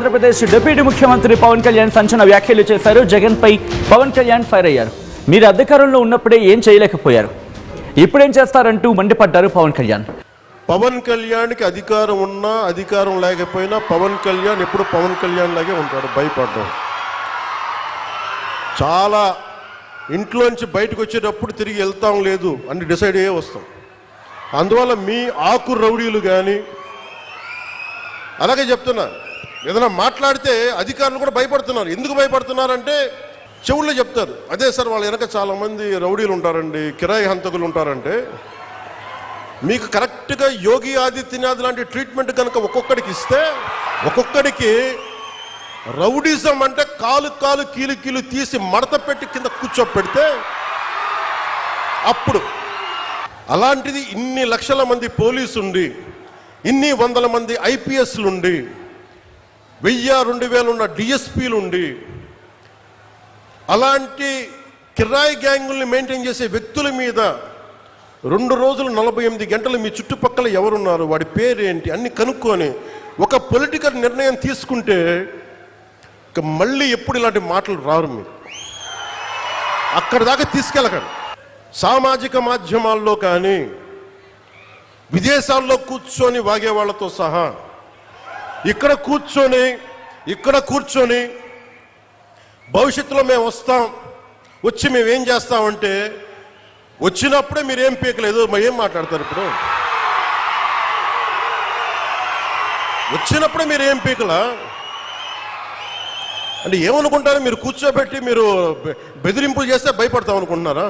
Andhra Pradesh deputy ముఖ్యమంత్రి పవన్ కళ్యాణ్ సంచలన వ్యాఖ్యలు చేశారు. జగన్ పై పవన్ కళ్యాణ్ ఫైర్ అయ్యారు. మీరు అధికారంలో ఉన్నప్పుడే ఏం చేయలేకపోయారు, ఇప్పుడేం చేస్తారంటూ మండిపడ్డారు పవన్ కళ్యాణ్. పవన్ కళ్యాణ్కి అధికారం ఉన్నా అధికారం లేకపోయినా పవన్ కళ్యాణ్ ఎప్పుడు పవన్ కళ్యాణ్ లాగే ఉంటాడు. భయపడ్డాం. చాలా ఇంట్లోంచి బయటకు వచ్చేటప్పుడు తిరిగి వెళ్తాం లేదు అని డిసైడ్ అయ్యే వస్తాం. అందువల్ల మీ ఆకు రౌడీలు కానీ అలాగే చెప్తున్నారు. ఏదైనా మాట్లాడితే అధికారులు కూడా భయపడుతున్నారు. ఎందుకు భయపడుతున్నారంటే చెవుల్లో చెప్తారు. అదే సార్ వాళ్ళ వెనక చాలామంది రౌడీలు ఉంటారండి, కిరాయి హంతకులు ఉంటారంటే మీకు కరెక్ట్గా యోగి ఆదిత్యనాథ్ లాంటి ట్రీట్మెంట్ కనుక ఒక్కొక్కడికి ఇస్తే ఒక్కొక్కడికి రౌడీజం అంటే కాలు కాలు కీలు కీలు తీసి మడత పెట్టి కింద కూర్చోపెడితే అప్పుడు అలాంటిది ఇన్ని లక్షల మంది పోలీసు ఉండి ఇన్ని వందల మంది ఐపీఎస్లు ఉండి 1000-2000 ఉన్న డిఎస్పీలు ఉండి అలాంటి కిరాయి గ్యాంగుల్ని మెయింటైన్ చేసే వ్యక్తుల మీద 2 రోజులు 48 గంటలు మీ చుట్టుపక్కల ఎవరున్నారు, వాడి పేరేంటి అన్ని కనుక్కొని ఒక పొలిటికల్ నిర్ణయం తీసుకుంటే ఇక మళ్ళీ ఎప్పుడు ఇలాంటి మాటలు రారు. మీకు అక్కడి దాకా తీసుకెళ్ళకండి. సామాజిక మాధ్యమాల్లో కానీ విదేశాల్లో కూర్చొని వాగే వాళ్ళతో సహా ఇక్కడ కూర్చొని భవిష్యత్తులో మేము వస్తాం, వచ్చి మేమేం చేస్తామంటే వచ్చినప్పుడే మీరేం పీకలేదు, మరి ఏం మాట్లాడతారు? ఇప్పుడు వచ్చినప్పుడే మీరు ఏం పీకలా అంటే ఏమనుకుంటారు? మీరు కూర్చోబెట్టి మీరు బెదిరింపులు చేస్తే భయపడతాం అనుకుంటున్నారా?